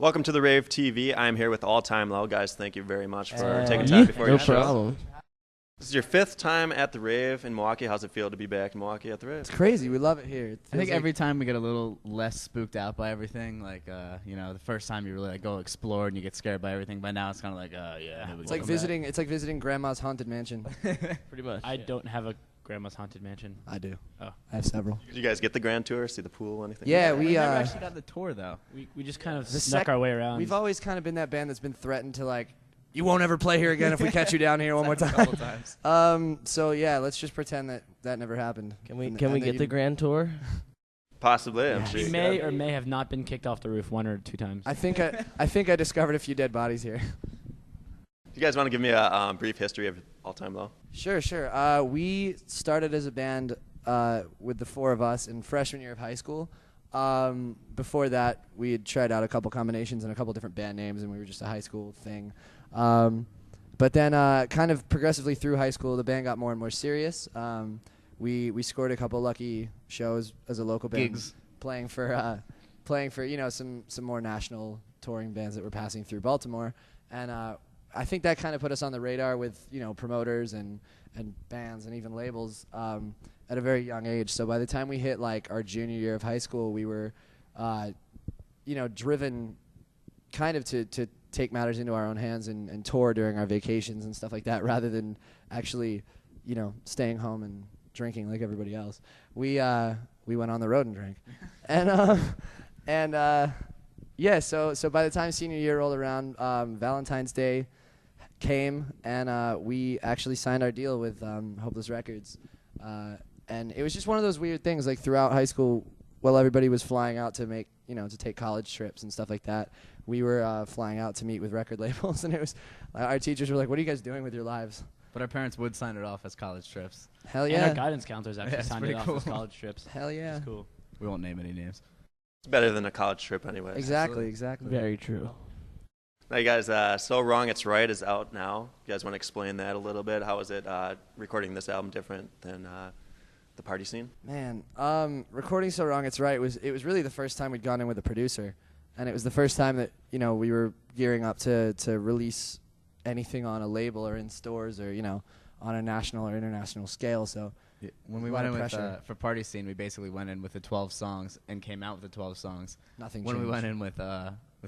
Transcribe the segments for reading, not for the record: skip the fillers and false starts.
Welcome to the Rave TV. I'm here with All Time Low. Guys, thank you very much for taking time before your show. No problem. This is your 5th time at the Rave in Milwaukee. How's it feel to be back in Milwaukee at the Rave? It's crazy. We love it here. I think every time we get a little less spooked out by everything. Like, the first time you really go explore and you get scared by everything. By now it's kind of like, yeah. It's like visiting. It's like visiting Grandma's haunted mansion. Pretty much. I don't have a grandma's haunted mansion. I do. Oh. I have several. Did you guys get the grand tour? See the pool? Anything? Yeah, we never actually got the tour though. We just kind of snuck our way around. We've always kind of been that band that's been threatened to like, you won't ever play here again if we catch you down here one more time. A couple times. So yeah, let's just pretend that never happened. Can we get the grand tour? Possibly. I'm sure We you may got or it. may have not been kicked off the roof 1 or 2 times. I think I discovered a few dead bodies here. You guys want to give me a brief history of All Time Low? Sure. We started as a band with the 4 of us in freshman year of high school. Before that, we had tried out a couple combinations and a couple different band names, and we were just a high school thing. But then kind of progressively through high school, the band got more and more serious. We scored a couple lucky shows as a local band. Gigs. Playing for some more national touring bands that were passing through Baltimore. And I think that kind of put us on the radar with, promoters and bands and even labels at a very young age. So by the time we hit like our junior year of high school, we were, driven kind of to take matters into our own hands and tour during our vacations and stuff like that, rather than actually, staying home and drinking like everybody else. We went on the road and drank, So by the time senior year rolled around, Valentine's Day came, and we actually signed our deal with Hoppus Records, and it was just one of those weird things. Like throughout high school, while everybody was flying out to make, to take college trips and stuff like that, we were flying out to meet with record labels, and it was our teachers were like, "What are you guys doing with your lives?" But our parents would sign it off as college trips. Hell And yeah! our guidance counselors actually signed it off cool. as college trips. Hell yeah! It's cool. We won't name any names. It's better than a college trip anyway. Exactly. Very true. Now, you guys, So Wrong It's Right is out now. You guys want to explain that a little bit? How is it recording this album different than the party scene? Man, recording So Wrong It's Right it was really the first time we'd gone in with a producer, and it was the first time that we were gearing up to release anything on a label or in stores or on a national or international scale. So Yeah, when we a went lot in of with pressure. for party scene, we basically went in with the 12 songs and came out with the 12 songs. nothing When changed. we went in with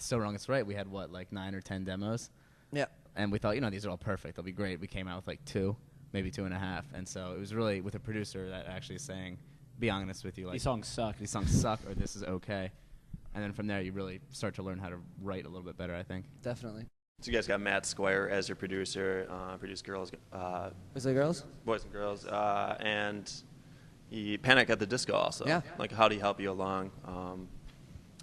So Wrong It's Right, we had like 9 or 10 demos. Yeah. And we thought, these are all perfect. They'll be great. We came out with like 2, maybe 2.5. And so it was really with a producer that actually is saying, be honest with you, like These songs suck. these songs suck or this is okay. And then from there, you really start to learn how to write a little bit better, I think. Definitely. So you guys got Matt Squire as your producer, produced Was it girls? Boys and Girls, and Panic at the Disco also. Yeah. Like, how do he help you along?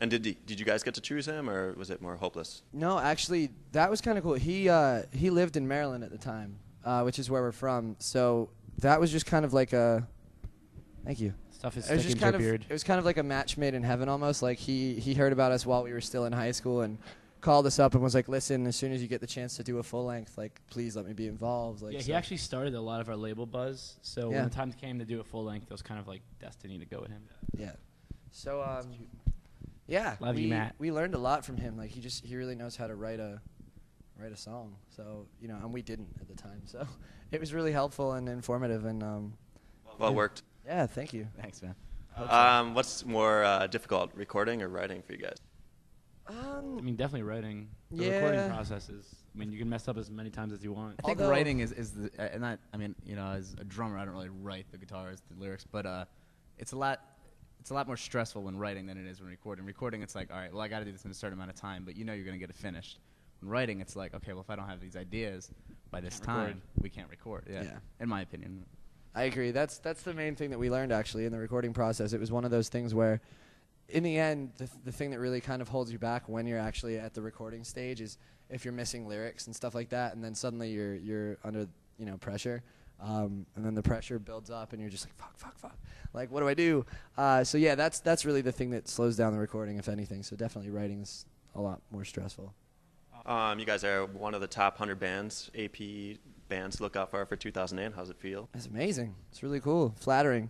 And did you guys get to choose him, or was it more hopeless? No, actually, that was kind of cool. He lived in Maryland at the time, which is where we're from. So that was just kind of like a. Thank you. Stuff is It was sticking just to your kind of. beard. It was kind of like a match made in heaven, almost. Like he heard about us while we were still in high school and called us up and was like, "Listen, as soon as you get the chance to do a full length, like, please let me be involved." Like, Yeah, so- he actually started a lot of our label buzz. So Yeah. when the time came to do a full length, it was kind of like destiny to go with him. Yeah. So yeah, Love you, Matt. we learned a lot from him. Like he really knows how to write a song. So and we didn't at the time. So it was really helpful and informative. And Well worked. yeah, thank you. Thanks, man. What's more difficult, recording or writing for you guys? I mean, definitely writing. The Yeah. recording process is. I mean, you can mess up as many times as you want. I think Although- writing is the, and I mean, as a drummer, I don't really write the guitars, the lyrics, but it's a lot more stressful when writing than it is when recording. Recording, it's like, all right, well, I got to do this in a certain amount of time, but you're going to get it finished. When writing, it's like, okay, well, if I don't have these ideas by this Can't time, record. we can't record. Yeah, Yeah. in my opinion. I agree. That's the main thing that we learned actually in the recording process. It was one of those things where, in the end, the thing that really kind of holds you back when you're actually at the recording stage is if you're missing lyrics and stuff like that, and then suddenly you're under pressure, and then the pressure builds up, and you're just like fuck, like what do I do? So yeah, that's really the thing that slows down the recording, if anything. So definitely writing is a lot more stressful. You guys are one of the top 100 bands, AP bands to look out for 2008. How's it feel? It's amazing. It's really cool, flattering.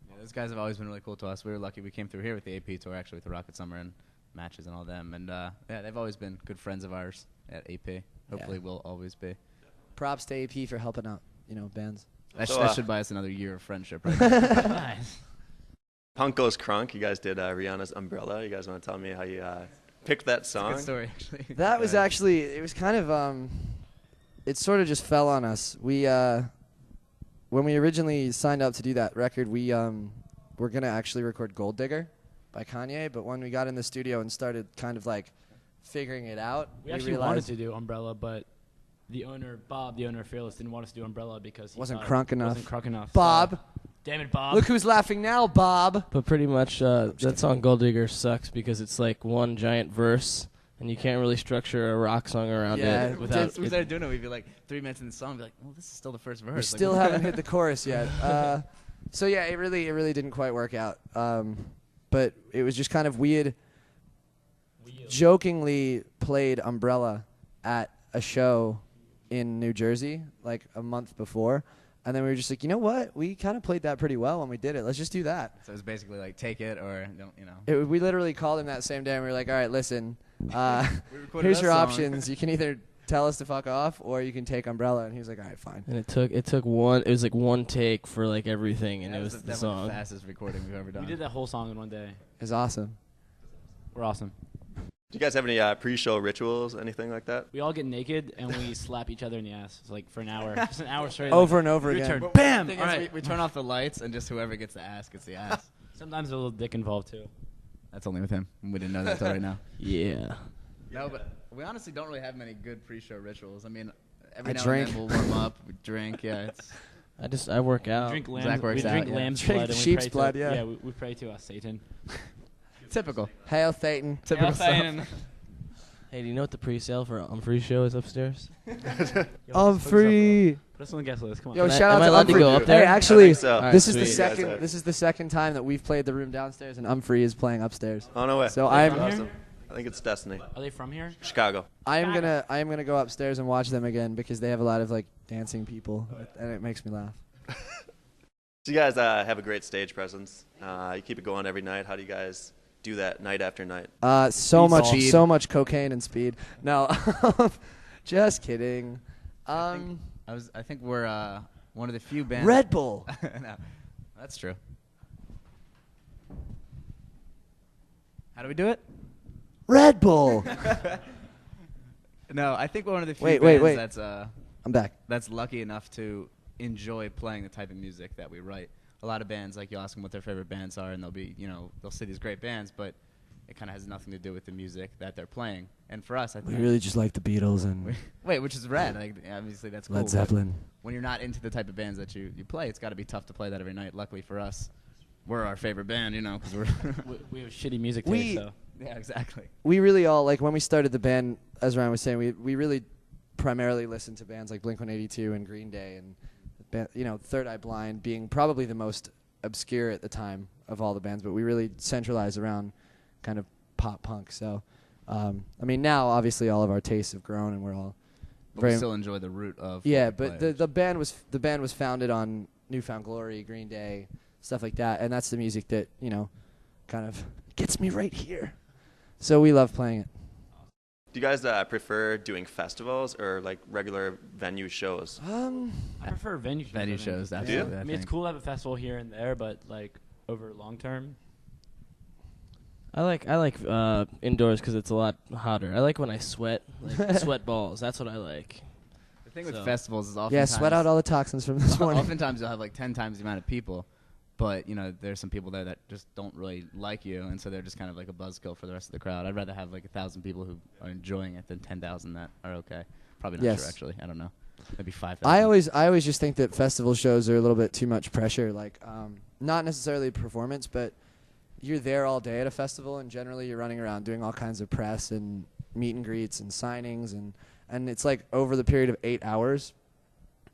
Yeah, those guys have always been really cool to us. We were lucky we came through here with the AP tour, actually, with the Rocket Summer, and matches and all them. And yeah, they've always been good friends of ours at AP. Hopefully, will always be. Props to AP for helping out, bands. That, So, that should buy us another year of friendship, right? Nice. Punk Goes Crunk. You guys did Rihanna's Umbrella. You guys want to tell me how you picked that song? Good story, actually. That was actually, it was kind of, it sort of just fell on us. We, when we originally signed up to do that record, we were going to actually record Gold Digger by Kanye, but when we got in the studio and started kind of like figuring it out, We actually realized wanted to do Umbrella, but the owner, Bob, the owner of Fearless, didn't want us to do Umbrella because he Wasn't thought crunk it enough. Wasn't crunk enough. Bob. So, damn it, Bob. Look who's laughing now, Bob. But pretty much that song Gold Digger sucks because it's like one giant verse, and you can't really structure a rock song around Yeah, it without We started doing it. We'd be like 3 minutes in the song, be like, well, this is still the first verse. We Like, still haven't hit the chorus yet. So yeah, it really didn't quite work out. But it was just kind of weird. Jokingly played Umbrella at a show in New Jersey like a month before, and then we were just like, you know what? We kind of played that pretty well when we did it. Let's just do that. So it was basically like, take it or don't, We literally called him that same day, and we were like, all right, listen, We recorded here's that your song. options. You can either tell us to fuck off, or you can take Umbrella. And he was like, all right, fine. And it took one take for like everything, and That it was definitely the song. the fastest recording we've ever done. We did that whole song in one day. It was awesome. We're awesome. Do you guys have any pre-show rituals, anything like that? We all get naked and we slap each other in the ass. It's like for an hour. Just an hour straight. Over like, and over your again. turn. Well, Bam! the thing All is, right. we turn off the lights, and just whoever gets the ass gets the ass. Sometimes there's a little dick involved too. That's only with him. We didn't know that until right now. Yeah. No, but we honestly don't really have many good pre-show rituals. I mean, every I now drink. and then we'll warm up, we drink. Yeah, it's I work out. We drink lamb's, Zach works we drink out, yeah. lamb's Drink blood and we sheep's pray blood, to, yeah. we pray to Satan. typical. Hail Satan. Typical stuff. Satan. Hey, do you know what the pre-sale for Humphrey's show is upstairs? I'm free. Put us on the guest list. Come on. Yo, Am I- shout out am I to allowed to Umphrey. go up Hey, there? actually, I think so. All right, this is the sweet. second. Guys, This is the second time that we've played the room downstairs, and Umphrey is playing upstairs. Oh, no way. So Are they I'm from here? Awesome. I think it's Destiny. Are they from here? Chicago. I am gonna go upstairs and watch them again because they have a lot of like dancing people, and it makes me laugh. So you guys have a great stage presence. You keep it going every night. How do you guys do that night after night? So much cocaine and speed. No, just kidding. I think we're one of the few bands. Red Bull. No, that's true. How do we do it? Red Bull. No, I think we're one of the few Wait, bands wait. I'm back. that's lucky enough to enjoy playing the type of music that we write. A lot of bands, like, you ask them what their favorite bands are, and they'll say these great bands, but it kind of has nothing to do with the music that they're playing. And for us, I We think really just like the Beatles and wait, which is rad. Like, obviously, that's cool. Led but Zeppelin. when you're not into the type of bands that you play, it's got to be tough to play that every night. Luckily for us, we're our favorite band, because we're. We have shitty music We- taste, so. Yeah, exactly. We really all like when we started the band. As Ryan was saying, we really primarily listened to bands like Blink-182 and Green Day, and Third Eye Blind being probably the most obscure at the time of all the bands. But we really centralized around kind of pop punk. So, now obviously all of our tastes have grown, and we're all But we still enjoy the root of. yeah. what we But play. the band was founded on Newfound Glory, Green Day, stuff like that, and that's the music that kind of gets me right here. So we love playing it. Do you guys prefer doing festivals or like regular venue shows? I prefer venue shows. I venue think. shows. you? Absolutely. I mean, it's cool to have a festival here and there, but like over long term. I like indoors because it's a lot hotter. I like when I sweat, like sweat balls. That's what I like. The thing with So- festivals is Yeah, oftentimes. sweat out all the toxins from this morning. Oftentimes you'll have like 10 times the amount of people, but there's some people there that just don't really like you, and so they're just kind of like a buzzkill for the rest of the crowd. I'd rather have like 1,000 people who are enjoying it than 10,000 that are okay. Probably not Yes. sure actually. I don't know. Maybe 5,000. I always just think that festival shows are a little bit too much pressure. Like, not necessarily performance, but you're there all day at a festival, and generally you're running around doing all kinds of press and meet and greets and signings, and it's like over the period of 8 hours.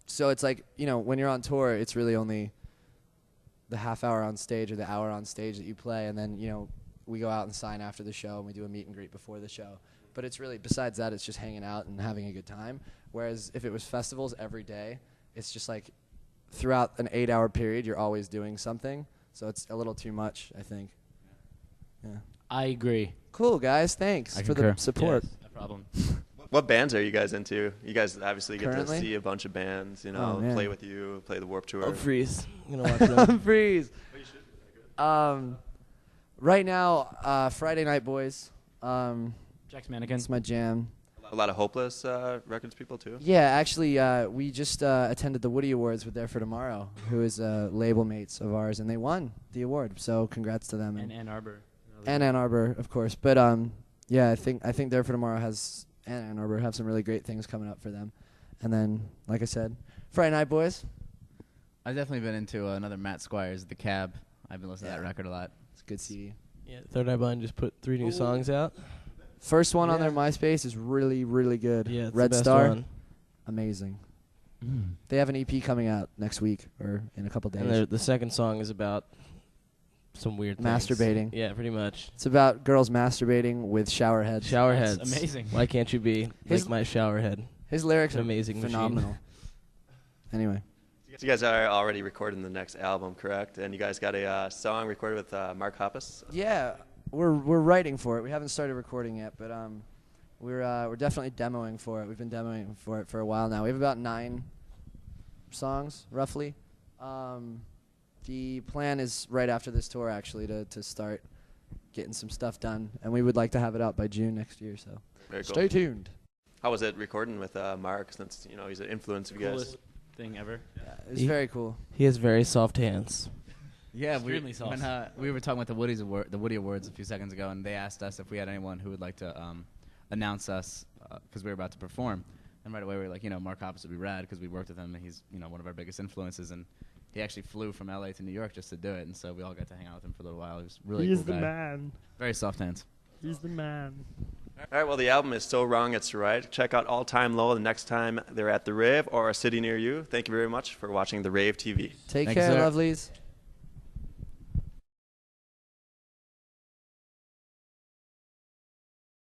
So it's like, when you're on tour, it's really only the half hour on stage or the hour on stage that you play, and then we go out and sign after the show, and we do a meet and greet before the show. But it's really, besides that, it's just hanging out and having a good time. Whereas if it was festivals every day, it's just like throughout an 8 hour period, you're always doing something. So it's a little too much, I think. Yeah. I agree. Cool, guys. Thanks I for concur. the support. Yes, no problem. What bands are you guys into? You guys obviously get Currently? to see a bunch of bands, you Oh, know, man. play with you, play the Warped Tour. Oh, freeze. I'm gonna watch them. Freeze. Right now, Friday Night Boys. Jack's Mannequin. It's my jam. A lot of Hopeless Records people too. Yeah, actually, we just attended the Woody Awards with There for Tomorrow, who is label mates of ours, and they won the award. So congrats to them. And Ann Arbor. And Ann Arbor, of course. But yeah, I think There for Tomorrow and Ann Arbor have some really great things coming up for them. And then, like I said, Friday Night Boys. I've definitely been into another Matt Squires, The Cab. I've been listening to that record a lot. It's a good CD. Yeah, Third Eye Blind just put 3 new songs out. First one on Yeah. their MySpace is really, really good. Yeah, it's Red the best Star, one. amazing. They have an EP coming out next week or in a couple days. And the second song is about some weird things. Masturbating. Yeah, pretty much. It's about girls masturbating with shower heads. Shower That's heads. amazing. Why can't you be His- like my shower head? His lyrics An are amazing machine. phenomenal. Anyway, So you guys are already recording the next album, correct? And you guys got a song recorded with Mark Hoppus. yeah, we're writing for it. We haven't started recording yet, but we're definitely demoing for it. We've been demoing for it for a while now. We have about 9 songs roughly. The plan is right after this tour actually to start getting some stuff done, and we would like to have it out by June next year. So Very cool. stay tuned. How was it recording with Mark? Since you know he's an influence of you guys. Coolest thing ever. Yeah, it was He- very cool. He has very soft hands. Yeah, Extremely soft. when we were talking about the Woody Awards a few seconds ago, and they asked us if we had anyone who would like to announce us because we were about to perform. And right away we were like, Mark Hoppus would be rad because we worked with him, and he's one of our biggest influences. And he actually flew from LA to New York just to do it, and so we all got to hang out with him for a little while. He was a really cool guy. Man. Very soft hands. He's the man. All right, well, the album is So Wrong It's Right. Check out All Time Low the next time they're at the Rave or a city near you. Thank you very much for watching the Rave TV. Take Thank you, care, sir. lovelies.